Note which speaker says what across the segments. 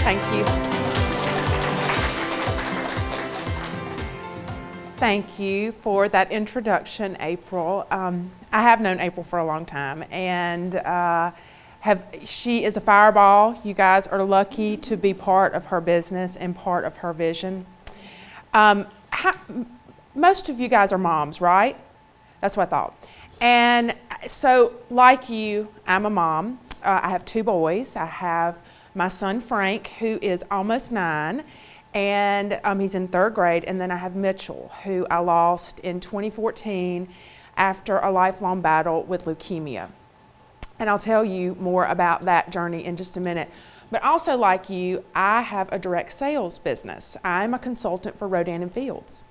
Speaker 1: Thank you. Thank you for that introduction, April. I have known April for a long time, and she is a fireball. You guys are lucky to be part of her business and part of her vision. Most of you guys are moms, right? That's what I thought. And so, like you, I'm a mom. I have 2 boys. I have my son Frank, who is almost 9, and he's in 3rd grade. And then I have Mitchell, who I lost in 2014 after a lifelong battle with leukemia. And I'll tell you more about that journey in just a minute. But also, like you, I have a direct sales business. I'm a consultant for Rodan & Fields.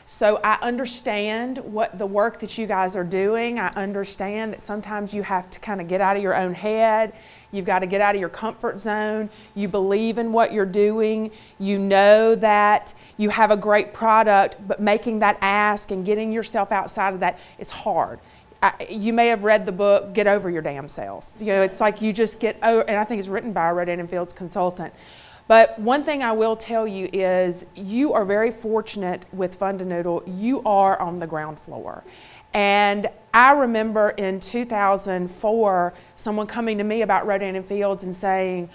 Speaker 1: So I understand what the work that you guys are doing. I understand that sometimes you have to kind of get out of your own head. You've got to get out of your comfort zone. You believe in what you're doing. You know that you have a great product, but making that ask and getting yourself outside of that is hard. You may have read the book, Get Over Your Damn Self. You know, it's like you just get over, and I think it's written by a Rodan & Fields consultant. But one thing I will tell you is you are very fortunate with Fundanoodle. You are on the ground floor. And I remember in 2004, someone coming to me about Rodan & Fields and saying,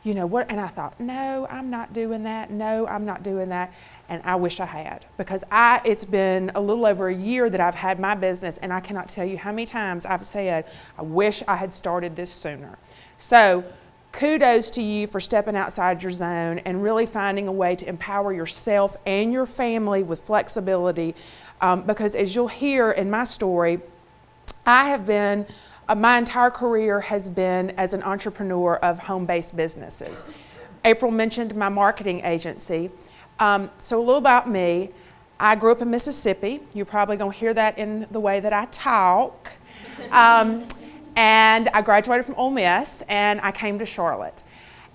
Speaker 1: you know what, and I thought, no, I'm not doing that. No, I'm not doing that. And I wish I had, because it's been a little over a year that I've had my business, and I cannot tell you how many times I've said, I wish I had started this sooner. So kudos to you for stepping outside your zone and really finding a way to empower yourself and your family with flexibility, because as you'll hear in my story, I have been, my entire career has been as an entrepreneur of home-based businesses. April mentioned my marketing agency. So a little about me. I grew up in Mississippi. You're probably going to hear that in the way that I talk. And I graduated from Ole Miss, and I came to Charlotte.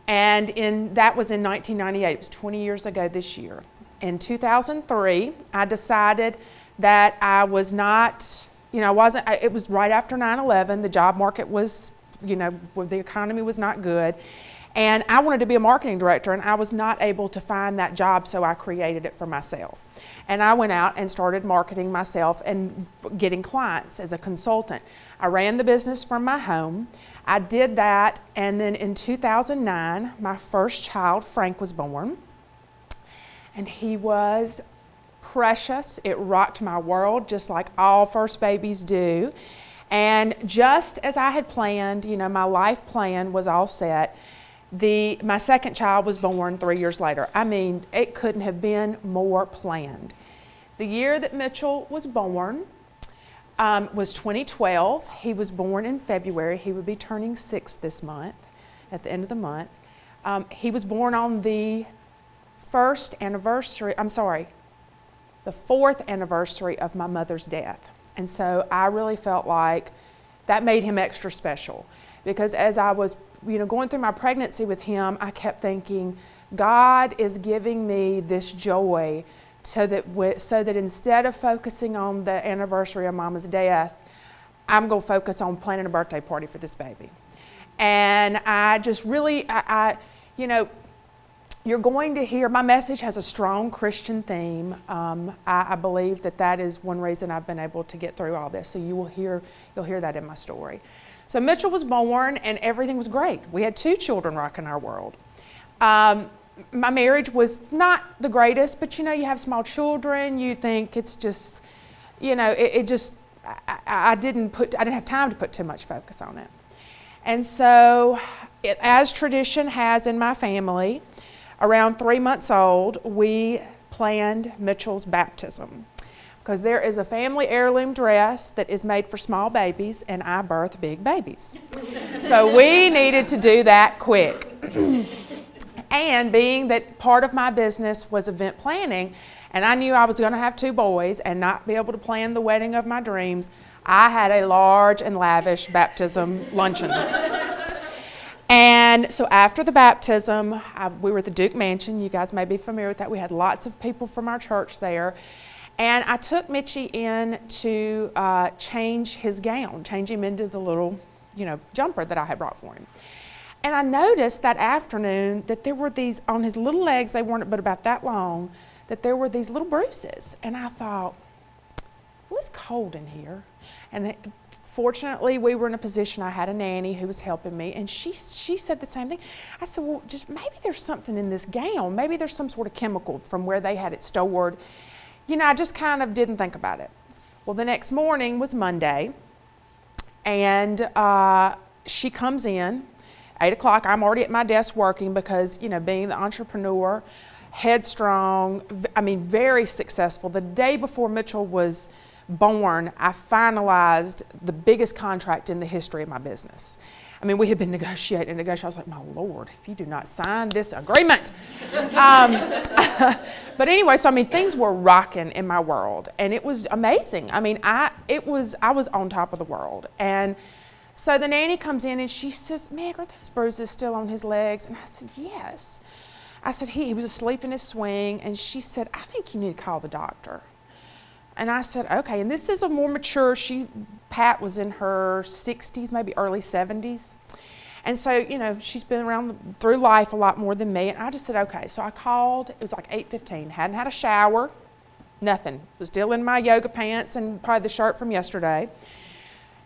Speaker 1: And that was in 1998. It was 20 years ago this year. In 2003, I decided that I was not, it was right after 9/11. The job market was, the economy was not good. And I wanted to be a marketing director, and I was not able to find that job, so I created it for myself. And I went out and started marketing myself and getting clients as a consultant. I ran the business from my home. I did that, and then in 2009, my first child, Frank, was born. And he was precious. It rocked my world, just like all first babies do. And just as I had planned, my life plan was all set. My second child was born 3 years later. I mean, it couldn't have been more planned. The year that Mitchell was born was 2012. He was born in February. He would be turning 6 this month, at the end of the month. He was born on the 4th anniversary of my mother's death. And so I really felt like that made him extra special, because as I was going through my pregnancy with him, I kept thinking, God is giving me this joy so that instead of focusing on the anniversary of Mama's death, I'm going to focus on planning a birthday party for this baby. And I just really, you're going to hear, my message has a strong Christian theme. I believe that is one reason I've been able to get through all this. So you'll hear that in my story. So Mitchell was born, and everything was great. We had 2 children rocking our world. My marriage was not the greatest, but you have small children. You think it's just, I didn't have time to put too much focus on it. And so, as tradition has in my family, around 3 months old, we planned Mitchell's baptism. Because there is a family heirloom dress that is made for small babies, and I birth big babies. So we needed to do that quick. And being that part of my business was event planning, and I knew I was going to have 2 boys and not be able to plan the wedding of my dreams, I had a large and lavish baptism luncheon. And so after the baptism, we were at the Duke Mansion. You guys may be familiar with that. We had lots of people from our church there. And I took Mitchie in to change his gown, change him into the little, jumper that I had brought for him. And I noticed that afternoon that there were these, on his little legs, they weren't but about that long, that there were these little bruises. And I thought, well, it's cold in here. And fortunately, we were in a position, I had a nanny who was helping me, and she said the same thing. I said, well, just maybe there's something in this gown. Maybe there's some sort of chemical from where they had it stored. I just kind of didn't think about it. Well, the next morning was Monday, and she comes in, 8 o'clock. I'm already at my desk working because, being the entrepreneur, headstrong, very successful. The day before Mitchell was born, I finalized the biggest contract in the history of my business. We had been negotiating. I was like, my Lord, if you do not sign this agreement. But anyway, so things were rocking in my world, and it was amazing. I was on top of the world. And so the nanny comes in and she says, Meg, are those bruises still on his legs? And I said, yes. I said, he was asleep in his swing. And she said, I think you need to call the doctor. And I said, okay. And this is a more mature, Pat was in her 60s, maybe early 70s. And so, she's been around through life a lot more than me. And I just said, okay. So I called, it was like 8:15, hadn't had a shower, nothing. Was still in my yoga pants and probably the shirt from yesterday.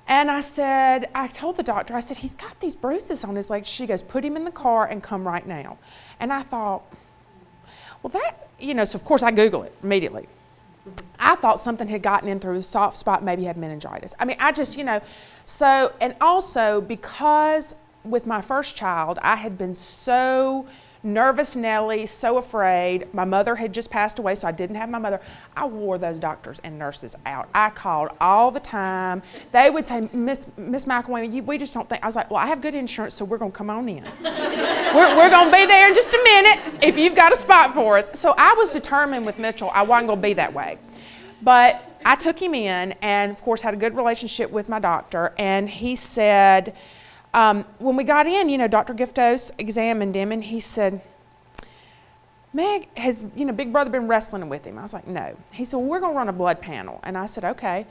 Speaker 1: And I told the doctor, I said, he's got these bruises on his legs. She goes, put him in the car and come right now. And I thought, well, so of course I Google it immediately. I thought something had gotten in through the soft spot, maybe had meningitis. So, and also because with my first child, I had been so nervous Nelly, so afraid. My mother had just passed away, so I didn't have my mother. I wore those doctors and nurses out. I called all the time. They would say, Miss McElwain, we just don't think. I was like, well, I have good insurance, so we're going to come on in. we're going to be there in just a minute if you've got a spot for us. So I was determined with Mitchell I wasn't going to be that way. But I took him in and, of course, had a good relationship with my doctor. And he said, when we got in, Dr. Giftos examined him, and he said, Meg, has, Big Brother been wrestling with him? I was like, no. He said, well, we're going to run a blood panel. And I said, okay.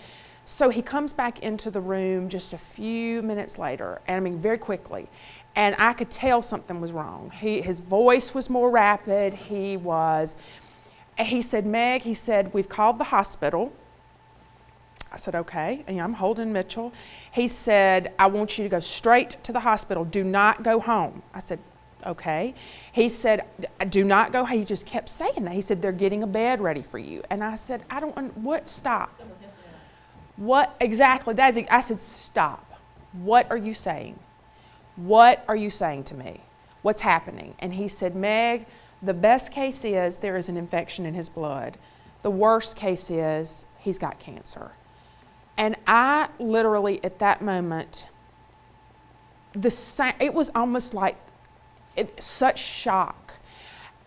Speaker 1: So he comes back into the room just a few minutes later, and very quickly. And I could tell something was wrong. His voice was more rapid. He said, Meg, we've called the hospital. I said, okay. And I'm holding Mitchell. He said, I want you to go straight to the hospital. Do not go home. I said, okay. He said, do not go home. He just kept saying that. He said, they're getting a bed ready for you. And I said, what? Stop. What exactly? I said, stop. What are you saying? What are you saying to me? What's happening? And he said, Meg, the best case is there is an infection in his blood. The worst case is he's got cancer. And I literally, at that moment, it was almost like such shock.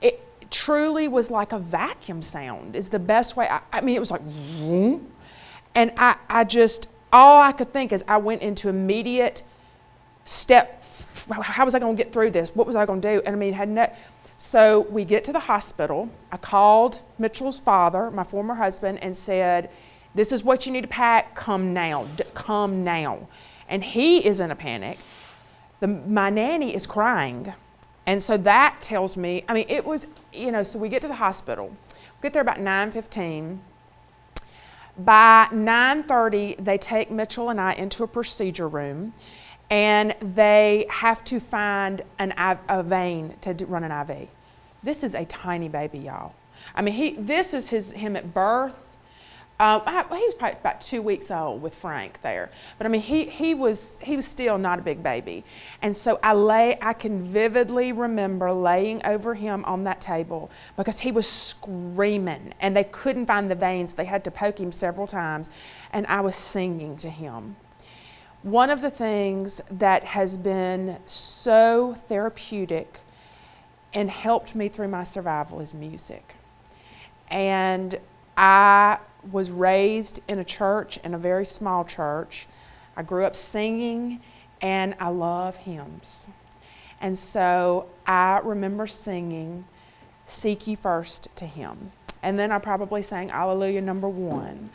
Speaker 1: It truly was like a vacuum sound is the best way. It was like, vroom. And all I could think is I went into immediate step. How was I going to get through this? What was I going to do? And so we get to the hospital. I called Mitchell's father, my former husband, and said, this is what you need to pack. Come now. Come now. And he is in a panic. My nanny is crying. And so that tells me, it was, so we get to the hospital. We get there about 9:15. By 9:30, they take Mitchell and I into a procedure room, and they have to find a vein to run an IV. This is a tiny baby, y'all. This is him at birth. He was probably about 2 weeks old with Frank there. But he was still not a big baby. And so I can vividly remember laying over him on that table because he was screaming and they couldn't find the veins. They had to poke him several times, and I was singing to him. One of the things that has been so therapeutic and helped me through my survival is music. And I was raised in a church, in a very small church. I grew up singing, and I love hymns. And so I remember singing Seek Ye First to Him. And then I probably sang Alleluia #1.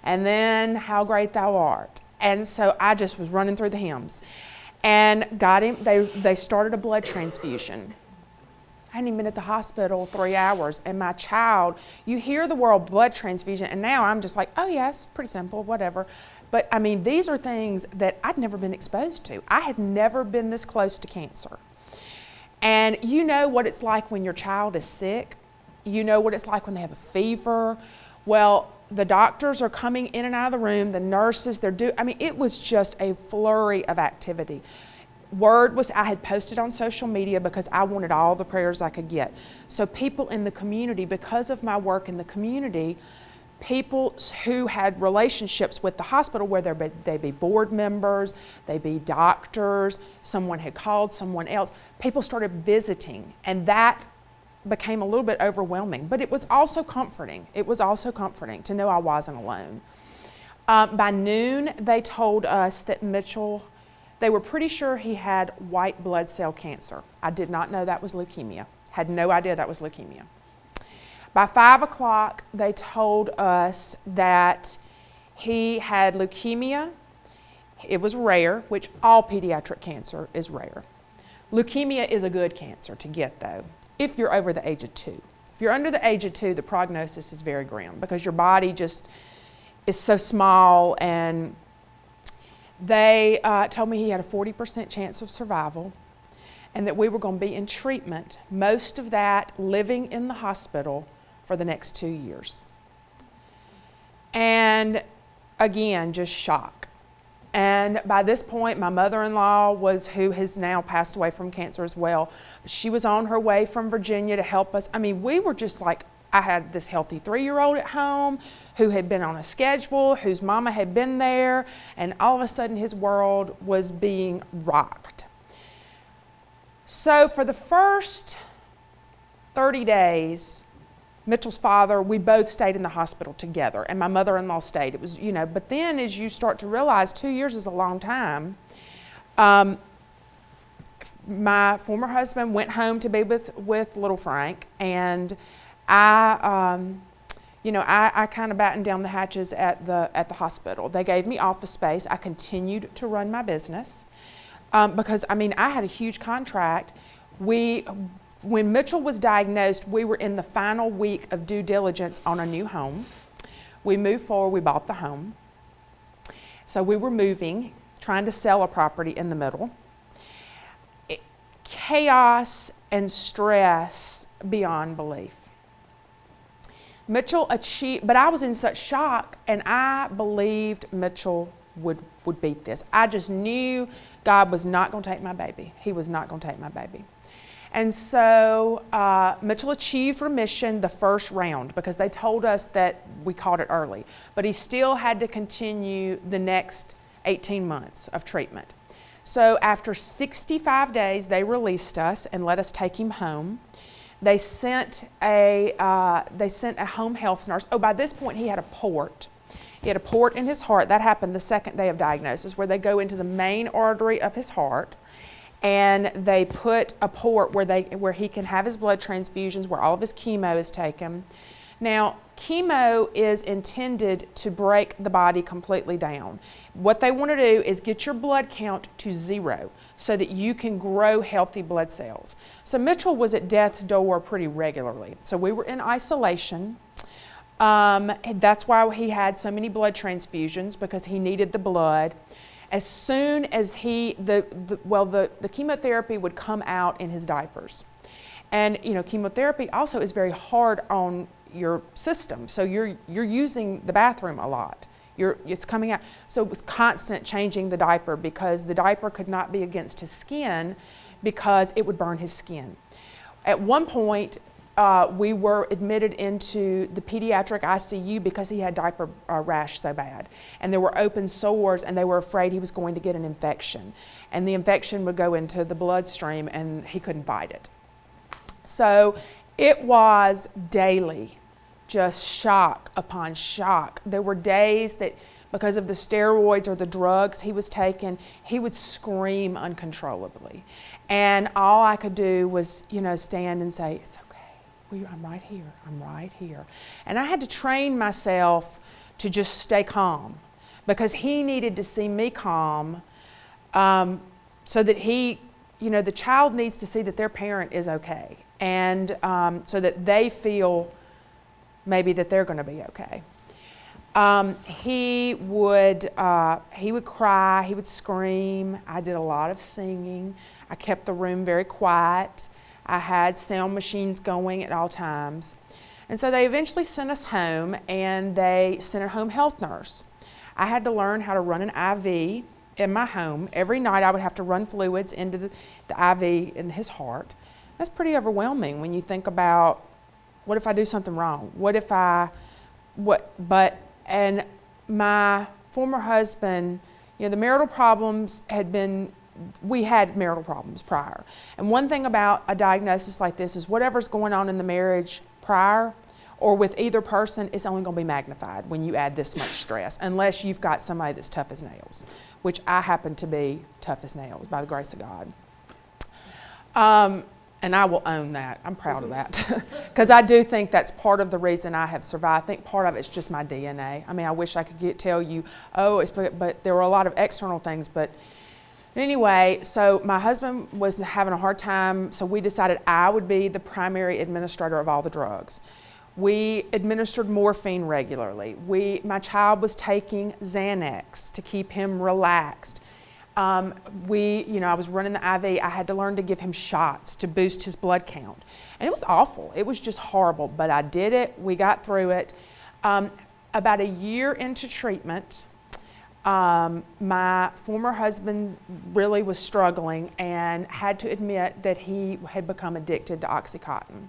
Speaker 1: And then How Great Thou Art. And so I just was running through the hymns. and got him. They started a blood transfusion. I hadn't even been at the hospital 3 hours, and my child, you hear the word blood transfusion, and now I'm just like, oh yes, pretty simple, whatever. But I mean, these are things that I'd never been exposed to. I had never been this close to cancer. And you know what it's like when your child is sick. You know what it's like when they have a fever. Well, the doctors are coming in and out of the room, the nurses, it was just a flurry of activity. I had posted on social media because I wanted all the prayers I could get. So people in the community, because of my work in the community, people who had relationships with the hospital, whether they be board members, they be doctors, someone had called someone else, people started visiting, and that became a little bit overwhelming, but it was also comforting. It was also comforting to know I wasn't alone. By noon, they told us that Mitchell, they were pretty sure he had white blood cell cancer. I did not know that was leukemia. Had no idea that was leukemia. By 5 o'clock, they told us that he had leukemia. It was rare, which all pediatric cancer is rare. Leukemia is a good cancer to get, though, if you're over the age of 2. If you're under the age of 2, the prognosis is very grim because your body just is so small, and they told me he had a 40% chance of survival and that we were going to be in treatment, most of that living in the hospital for the next 2 years. And again, just shock. And by this point, my mother-in-law who has now passed away from cancer as well. She was on her way from Virginia to help us. I mean, we were just like, I had this healthy 3-year-old at home who had been on a schedule, whose mama had been there, and all of a sudden his world was being rocked. So for the first 30 days, Mitchell's father, we both stayed in the hospital together, and my mother-in-law stayed. It was, but then as you start to realize 2 years is a long time, my former husband went home to be with little Frank, and I kind of battened down the hatches at the hospital. They gave me office space. I continued to run my business because, I had a huge contract. When Mitchell was diagnosed, we were in the final week of due diligence on a new home. We moved forward, we bought the home. So we were moving, trying to sell a property in the middle. Chaos and stress beyond belief. Mitchell achieved, but I was in such shock, and I believed Mitchell would beat this. I just knew God was not going to take my baby. He was not going to take my baby. And so Mitchell achieved remission the first round because they told us that we caught it early. But he still had to continue the next 18 months of treatment. So after 65 days, they released us and let us take him home. They sent a home health nurse. Oh, by this point, he had a port. He had a port in his heart. That happened the second day of diagnosis, where they go into the main artery of his heart, and they put a port where he can have his blood transfusions, where all of his chemo is taken. Now, chemo is intended to break the body completely down. What they want to do is get your blood count to 0 so that you can grow healthy blood cells. So Mitchell was at death's door pretty regularly. So we were in isolation. That's why he had so many blood transfusions, because he needed the blood. As soon as the chemotherapy would come out in his diapers. And chemotherapy also is very hard on your system. So you're using the bathroom a lot. It's coming out. So it was constant changing the diaper, because the diaper could not be against his skin because it would burn his skin. At one point, we were admitted into the pediatric ICU because he had diaper rash so bad. And there were open sores, and they were afraid he was going to get an infection. And the infection would go into the bloodstream, and he couldn't fight it. So it was daily, just shock upon shock. There were days that, because of the steroids or the drugs he was taking, he would scream uncontrollably. And all I could do was, stand and say, "It's okay. I'm right here. I'm right here." And I had to train myself to just stay calm, because he needed to see me calm so that the child needs to see that their parent is okay, and so that they feel maybe that they're going to be okay. He would cry, he would scream. I did a lot of singing. I kept the room very quiet. I had sound machines going at all times. And so they eventually sent us home, and they sent a home health nurse. I had to learn how to run an IV in my home. Every night I would have to run fluids into the IV in his heart. That's pretty overwhelming when you think about, what if I do something wrong? And my former husband, the marital problems we had marital problems prior. And one thing about a diagnosis like this is whatever's going on in the marriage prior or with either person, it's only going to be magnified when you add this much stress, unless you've got somebody that's tough as nails, which I happen to be tough as nails by the grace of God. And I will own that. I'm proud of that. Because I do think that's part of the reason I have survived. I think part of it's just my DNA. I mean, I wish I could tell you, but there were a lot of external things. But anyway, so my husband was having a hard time, so we decided I would be the primary administrator of all the drugs. We administered morphine regularly. My child was taking Xanax to keep him relaxed. I was running the IV. I had to learn to give him shots to boost his blood count. And it was awful. It was just horrible, but I did it. We got through it. About a year into treatment, my former husband really was struggling and had to admit that he had become addicted to Oxycontin.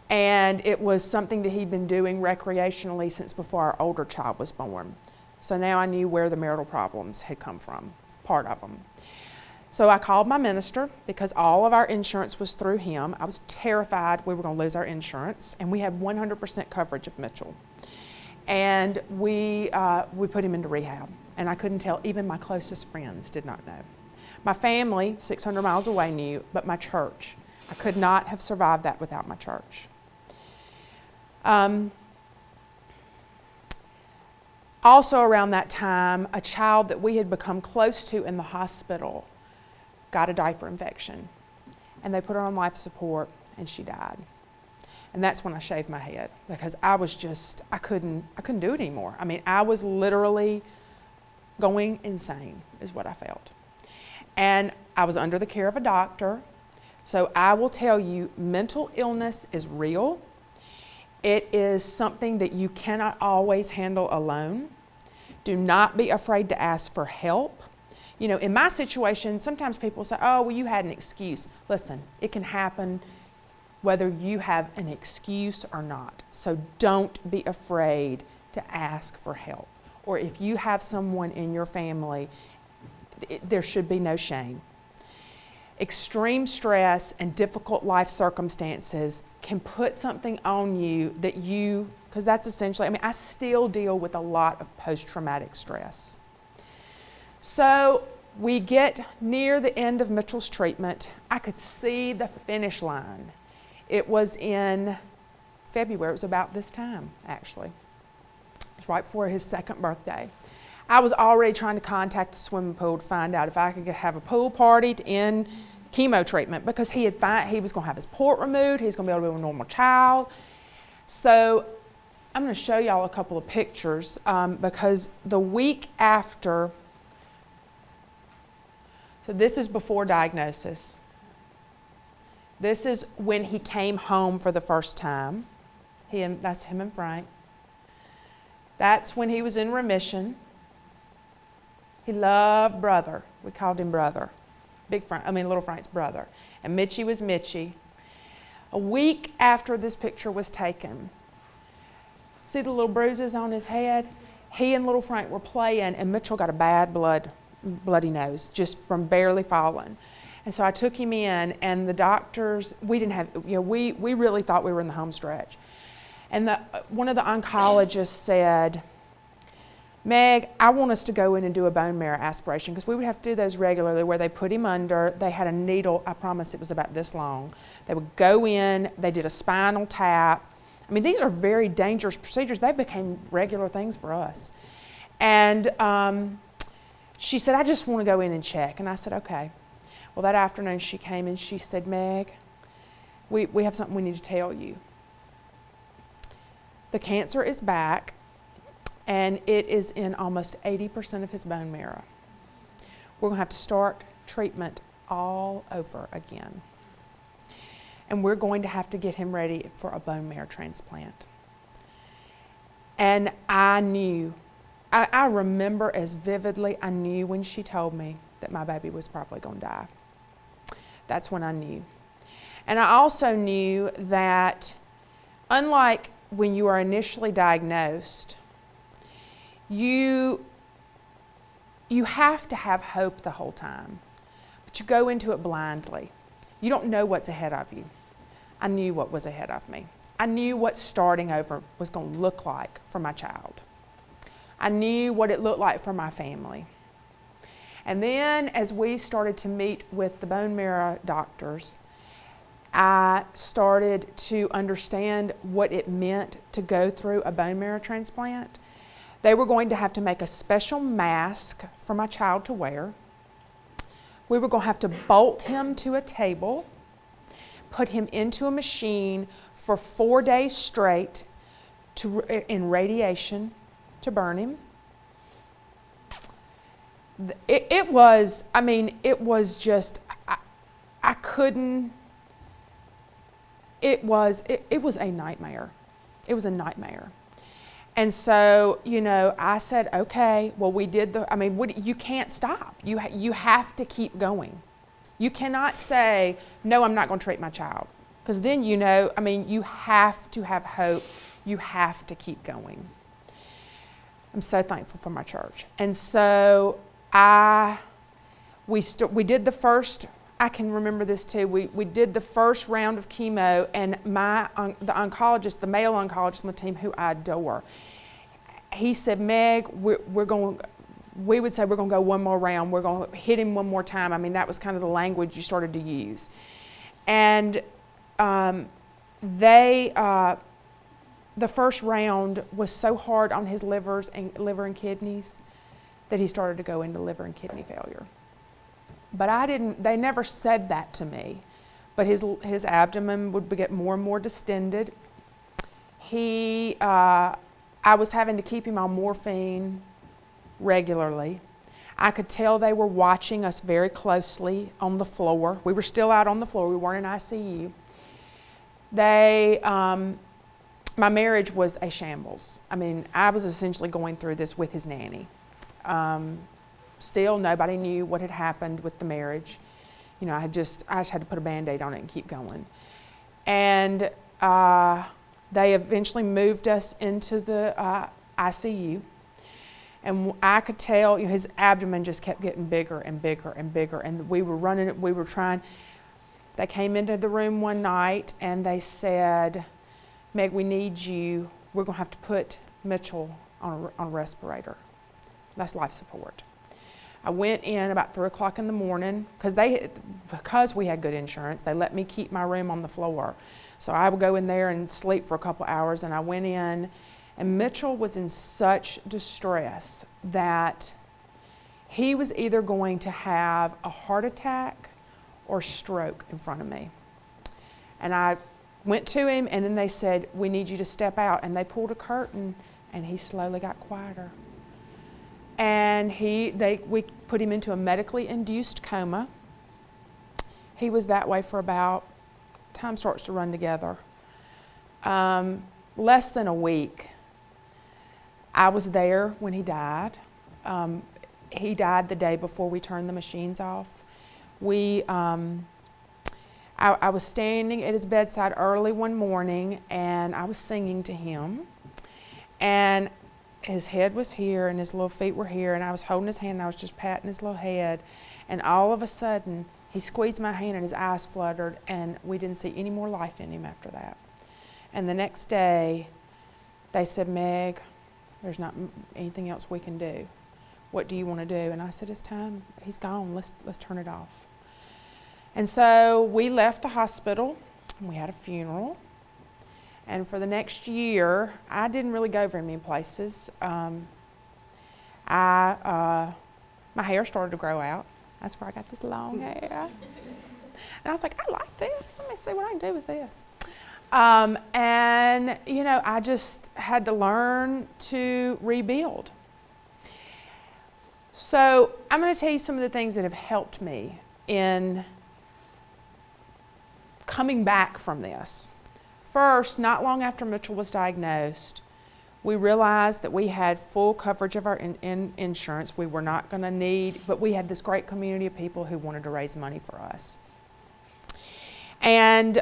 Speaker 1: And it was something that he'd been doing recreationally since before our older child was born. So now I knew where the marital problems had come from. Part of them. So I called my minister because all of our insurance was through him. I was terrified we were going to lose our insurance, and we had 100% coverage of Mitchell. And we put him into rehab, and I couldn't tell. Even my closest friends did not know. My family, 600 miles away, knew, but my church. I could not have survived that without my church. Also around that time, a child that we had become close to in the hospital got a diaper infection. And they put her on life support, and she died. And that's when I shaved my head, because I couldn't do it anymore. I mean, I was literally going insane is what I felt. And I was under the care of a doctor. So I will tell you, mental illness is real. It is something that you cannot always handle alone. Do not be afraid to ask for help. In my situation, sometimes people say, oh, well, you had an excuse. Listen, it can happen whether you have an excuse or not. So don't be afraid to ask for help. Or if you have someone in your family, there should be no shame. Extreme stress and difficult life circumstances can put something on you because that's essentially, I still deal with a lot of post-traumatic stress. So we get near the end of Mitchell's treatment. I could see the finish line. It was in February. It was about this time, actually. It was right before his second birthday. I was already trying to contact the swimming pool to find out if I could have a pool party to end chemo treatment, because he was going to have his port removed. He was going to be able to be a normal child. So I'm going to show y'all a couple of pictures because the week after, so this is before diagnosis. This is when he came home for the first time. That's him and Frank. That's when he was in remission. He loved brother. We called him brother. Little Frank's brother. And Mitchie was Mitchie. A week after this picture was taken, see the little bruises on his head? He and little Frank were playing, and Mitchell got a bad bloody nose just from barely falling. And so I took him in, and the doctors, we really thought we were in the home stretch. And one of the oncologists said, Meg, I want us to go in and do a bone marrow aspiration, because we would have to do those regularly, where they put him under. They had a needle, I promise it was about this long. They would go in, they did a spinal tap. These are very dangerous procedures. They became regular things for us. And she said, I just want to go in and check. And I said, okay. Well, that afternoon she came and she said, Meg, we have something we need to tell you. The cancer is back, and it is in almost 80% of his bone marrow. We're going to have to start treatment all over again. And we're going to have to get him ready for a bone marrow transplant. And I knew, I remember as vividly, I knew when she told me that my baby was probably going to die. That's when I knew. And I also knew that unlike when you are initially diagnosed, you have to have hope the whole time, but you go into it blindly. You don't know what's ahead of you. I knew what was ahead of me. I knew what starting over was going to look like for my child. I knew what it looked like for my family. And then as we started to meet with the bone marrow doctors, I started to understand what it meant to go through a bone marrow transplant. They were going to have to make a special mask for my child to wear. We were going to have to bolt him to a table, put him into a machine for 4 days straight in radiation to burn him. It was just, I couldn't, it was a nightmare. It was a nightmare. And so, I said, okay, well, you can't stop. You have to keep going. You cannot say, no, I'm not going to treat my child. Because then, you have to have hope. You have to keep going. I'm so thankful for my church. And so we did the first, I can remember this too, we did the first round of chemo, and the oncologist, the male oncologist on the team, who I adore, he said, Meg, we would say we're going to go one more round, we're going to hit him one more time. That was kind of the language you started to use. And the first round was so hard on his liver and kidneys that he started to go into liver and kidney failure. But they never said that to me. But his abdomen would get more and more distended. I was having to keep him on morphine regularly. I could tell they were watching us very closely on the floor. We were still out on the floor. We weren't in ICU. My marriage was a shambles. I was essentially going through this with his nanny. Still, nobody knew what had happened with the marriage. I just had to put a Band-Aid on it and keep going. And they eventually moved us into the ICU. And I could tell, his abdomen just kept getting bigger and bigger and bigger. And we were running it, we were trying. They came into the room one night and they said, Meg, we need you. We're going to have to put Mitchell on a respirator. That's life support. I went in about 3 o'clock in the morning because we had good insurance. They let me keep my room on the floor. So I would go in there and sleep for a couple hours, and I went in, and Mitchell was in such distress that he was either going to have a heart attack or stroke in front of me. And I went to him, and then they said, we need you to step out. And they pulled a curtain, and he slowly got quieter. And we put him into a medically induced coma. He was that way for about, time starts to run together, less than a week. I was there when he died. He died the day before we turned the machines off. I was standing at his bedside early one morning, and I was singing to him. And his head was here, and his little feet were here, and I was holding his hand, and I was just patting his little head. And all of a sudden, he squeezed my hand, and his eyes fluttered, and we didn't see any more life in him after that. And the next day, they said, Meg, there's not anything else we can do. What do you want to do? And I said, it's time. He's gone. Let's turn it off. And so we left the hospital, and we had a funeral. And for the next year, I didn't really go very many places. My hair started to grow out. That's where I got this long hair. And I was like, I like this. Let me see what I can do with this. And, you know, I just had to learn to rebuild. So I'm going to tell you some of the things that have helped me in coming back from this. First, not long after Mitchell was diagnosed, we realized that we had full coverage of our insurance. We were not going to need, but we had this great community of people who wanted to raise money for us. And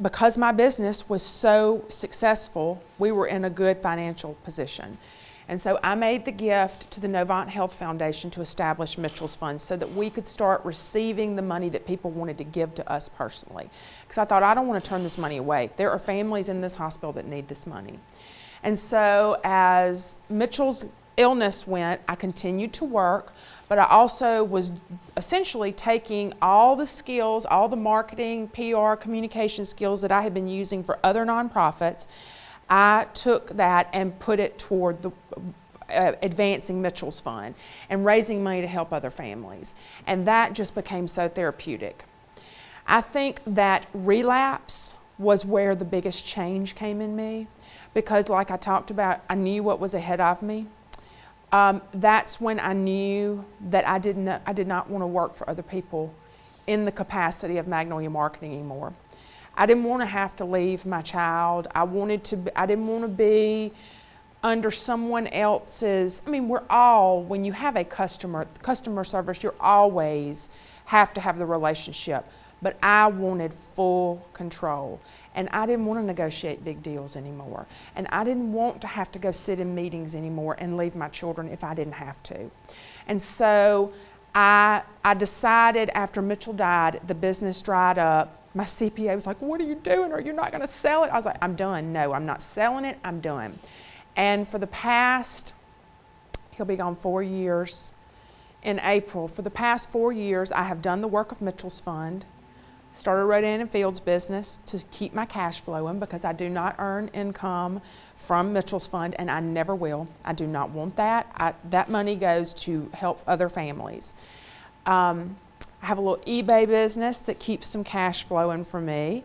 Speaker 1: because my business was so successful, we were in a good financial position. And so I made the gift to the Novant Health Foundation to establish Mitchell's Fund so that we could start receiving the money that people wanted to give to us personally. Because I thought, I don't want to turn this money away. There are families in this hospital that need this money. And so as Mitchell's illness went, I continued to work, but I also was essentially taking all the skills, all the marketing, PR, communication skills that I had been using for other nonprofits. I took that and put it toward the advancing Mitchell's Fund and raising money to help other families. And that just became so therapeutic. I think that relapse was where the biggest change came in me, because like I talked about, I knew what was ahead of me. That's when I knew that I did not want to work for other people in the capacity of Magnolia Marketing anymore. I didn't want to have to leave my child. I didn't want to be under someone else's. I mean, we're all, when you have a customer service, you always have to have the relationship. But I wanted full control. And I didn't want to negotiate big deals anymore. And I didn't want to have to go sit in meetings anymore and leave my children if I didn't have to. And so I decided after Mitchell died, the business dried up. My CPA was like, what are you doing? Are you not going to sell it? I was like, I'm done. No, I'm not selling it. I'm done. And for the past, he'll be gone 4 years in April. For the past 4 years, I have done the work of Mitchell's Fund, started Rodan and Fields business to keep my cash flowing because I do not earn income from Mitchell's Fund, and I never will. I do not want that. That money goes to help other families. I have a little eBay business that keeps some cash flowing for me.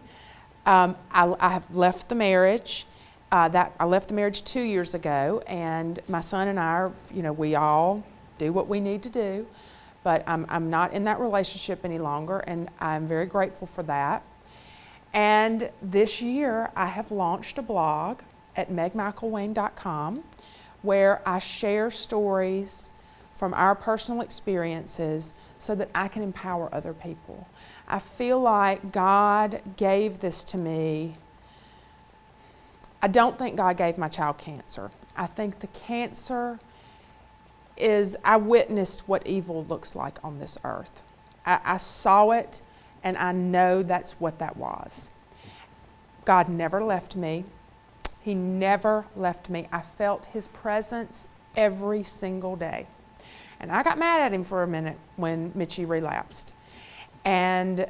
Speaker 1: I have left the marriage. I left the marriage 2 years ago, and my son and I are, we all do what we need to do, but I'm not in that relationship any longer, and I'm very grateful for that. And this year, I have launched a blog at megmcelwain.com where I share stories from our personal experiences so that I can empower other people. I feel like God gave this to me. I don't think God gave my child cancer. I think the cancer is, I witnessed what evil looks like on this earth. I saw it, and I know that's what that was. God never left me. He never left me. I felt His presence every single day. And I got mad at Him for a minute when Mitchie relapsed. And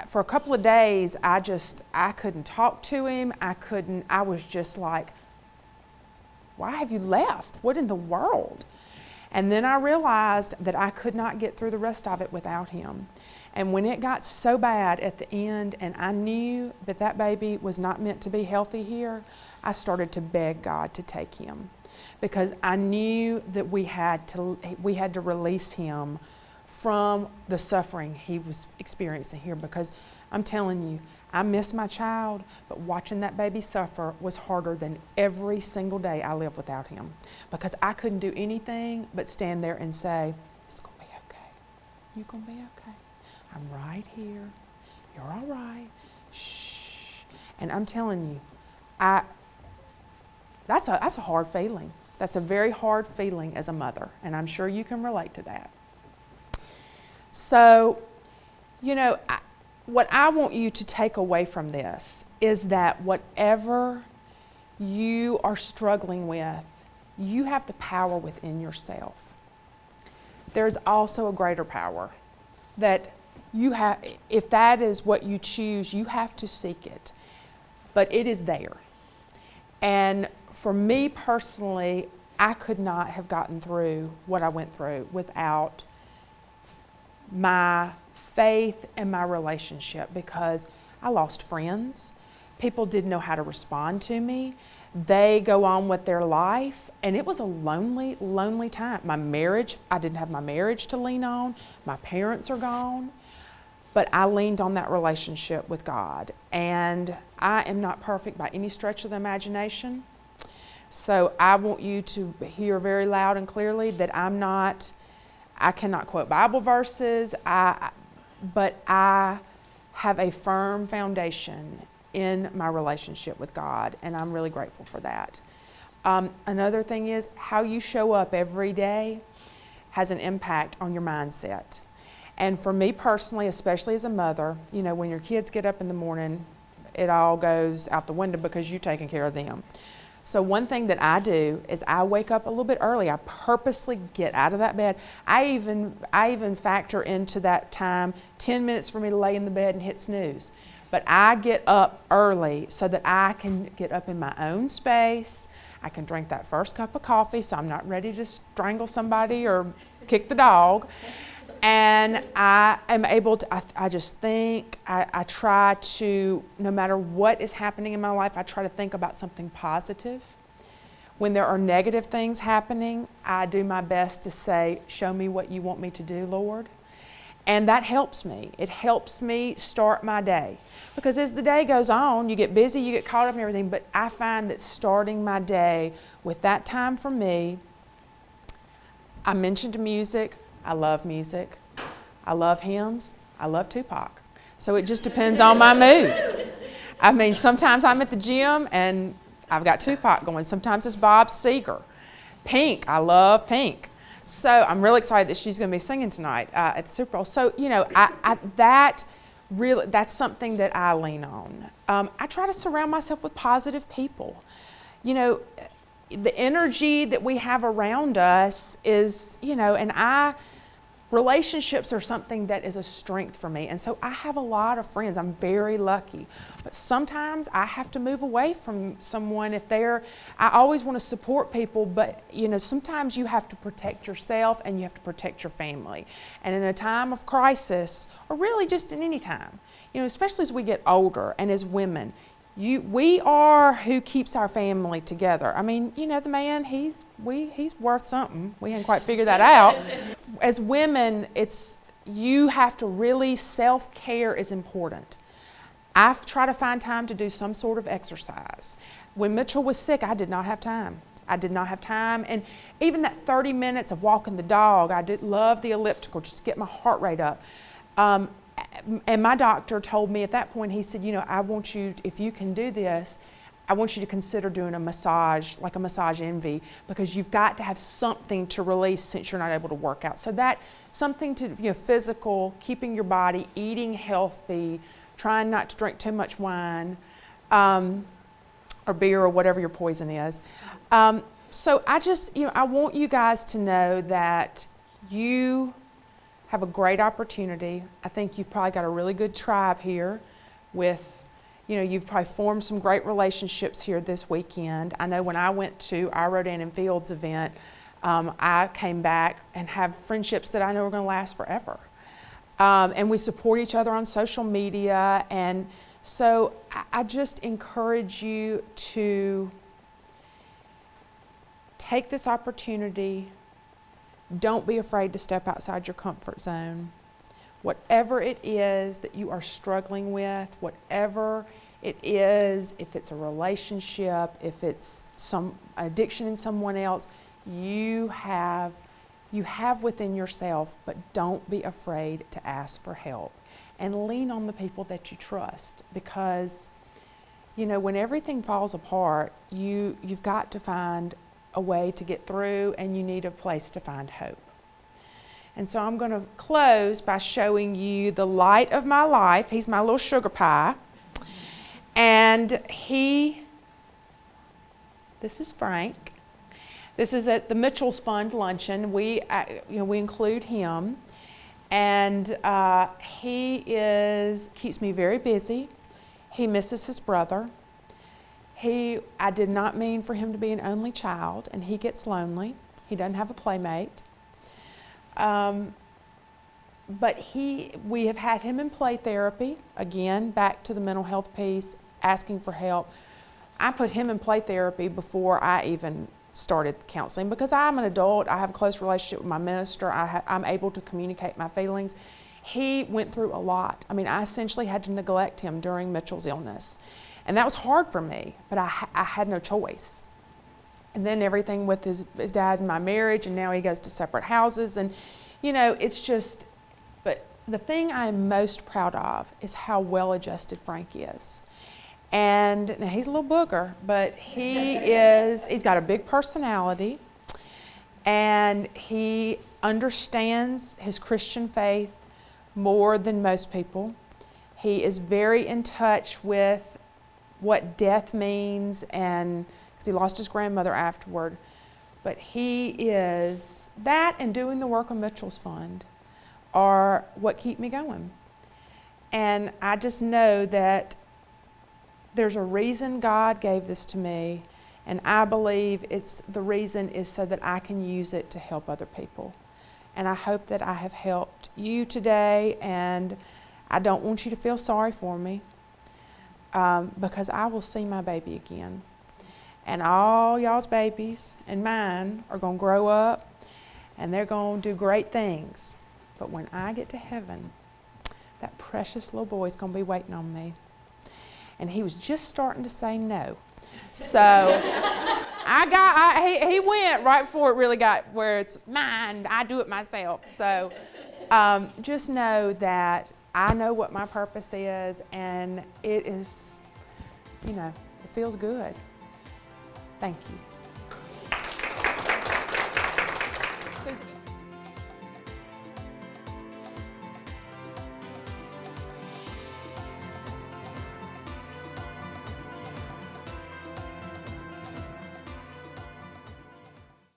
Speaker 1: for a couple of days, I couldn't talk to Him. I was just like, why have you left? What in the world? And then I realized that I could not get through the rest of it without Him. And when it got so bad at the end, and I knew that that baby was not meant to be healthy here, I started to beg God to take him, because I knew that we had to release him from the suffering he was experiencing here. Because I'm telling you, I miss my child, but watching that baby suffer was harder than every single day I lived without him, because I couldn't do anything but stand there and say, it's going to be okay. You're going to be okay. I'm right here. You're all right. Shh. And I'm telling you, that's a hard feeling. That's a very hard feeling as a mother, and I'm sure you can relate to that. So, what I want you to take away from this is that whatever you are struggling with, you have the power within yourself. There's also a greater power that you have. If that is what you choose, you have to seek it, but it is there. And for me personally, I could not have gotten through what I went through without my faith and my relationship, because I lost friends. People didn't know how to respond to me. They go on with their life, and it was a lonely, lonely time. My marriage, I didn't have my marriage to lean on. My parents are gone. But I leaned on that relationship with God. And I am not perfect by any stretch of the imagination. So I want you to hear very loud and clearly that I cannot quote Bible verses, but I have a firm foundation in my relationship with God, and I'm really grateful for that. Another thing is how you show up every day has an impact on your mindset. And for me personally, especially as a mother, when your kids get up in the morning, it all goes out the window because you're taking care of them. So one thing that I do is I wake up a little bit early. I purposely get out of that bed. I even factor into that time 10 minutes for me to lay in the bed and hit snooze. But I get up early so that I can get up in my own space. I can drink that first cup of coffee so I'm not ready to strangle somebody or kick the dog. And I am able to, I just think, I try to, no matter what is happening in my life, I try to think about something positive. When there are negative things happening, I do my best to say, show me what you want me to do, Lord. And that helps me. It helps me start my day. Because as the day goes on, you get busy, you get caught up in everything, but I find that starting my day with that time for me, I mentioned music. I love music. I love hymns. I love Tupac. So it just depends on my mood. I mean, sometimes I'm at the gym and I've got Tupac going. Sometimes it's Bob Seger. Pink. I love Pink. So I'm really excited that she's going to be singing tonight at the Super Bowl. So, that's something that I lean on. I try to surround myself with positive people. The energy that we have around us is, relationships are something that is a strength for me. And so I have a lot of friends. I'm very lucky. But sometimes I have to move away from someone I always want to support people, but, sometimes you have to protect yourself and you have to protect your family. And in a time of crisis, or really just in any time, especially as we get older and as women, we are who keeps our family together. I mean, the man, he's worth something. We haven't quite figured that out. As women, you have to really, self-care is important. I've tried to find time to do some sort of exercise. When Mitchell was sick, I did not have time. And even that 30 minutes of walking the dog, I did love the elliptical, just to get my heart rate up. And my doctor told me at that point, he said, I want you, if you can do this, I want you to consider doing a massage, like a massage envy, because you've got to have something to release since you're not able to work out. So that something to, physical, keeping your body, eating healthy, trying not to drink too much wine or beer or whatever your poison is. So I just, I want you guys to know that you have a great opportunity. I think you've probably got a really good tribe here with, you've probably formed some great relationships here this weekend. I know when I went to our Rodan and Fields event, I came back and have friendships that I know are going to last forever. And we support each other on social media. And so I just encourage you to take this opportunity. Don't be afraid to step outside your comfort zone. Whatever it is that you are struggling with, whatever it is, if it's a relationship, if it's some addiction in someone else, you have within yourself, but don't be afraid to ask for help. And lean on the people that you trust, because, when everything falls apart, you've got to find a way to get through, and you need a place to find hope. And so I'm going to close by showing you the light of my life. He's my little sugar pie. And this is Frank. This is at the Mitchell's Fund luncheon. We include him. And he keeps me very busy. He misses his brother. I did not mean for him to be an only child, and he gets lonely. He doesn't have a playmate. But we have had him in play therapy, again, back to the mental health piece, asking for help. I put him in play therapy before I even started counseling because I'm an adult, I have a close relationship with my minister, I'm able to communicate my feelings. He went through a lot. I mean, I essentially had to neglect him during Mitchell's illness. And that was hard for me, but I had no choice. And then everything with his dad and my marriage, and now he goes to separate houses. And, you know, it's just, but the thing I'm most proud of is how well-adjusted Frank is. And now he's a little booger, but he's got a big personality, and he understands his Christian faith more than most people. He is very in touch with what death means, and because he lost his grandmother afterward. But he is, that and doing the work of Mitchell's Fund are what keep me going. And I just know that there's a reason God gave this to me, and I believe the reason is so that I can use it to help other people. And I hope that I have helped you today, and I don't want you to feel sorry for me because I will see my baby again. And all y'all's babies and mine are going to grow up, and they're going to do great things. But when I get to heaven, that precious little boy is going to be waiting on me. And he was just starting to say no. So he went right before it really got where it's mine, I do it myself. So just know that I know what my purpose is, and it is, you know, it feels good. Thank you.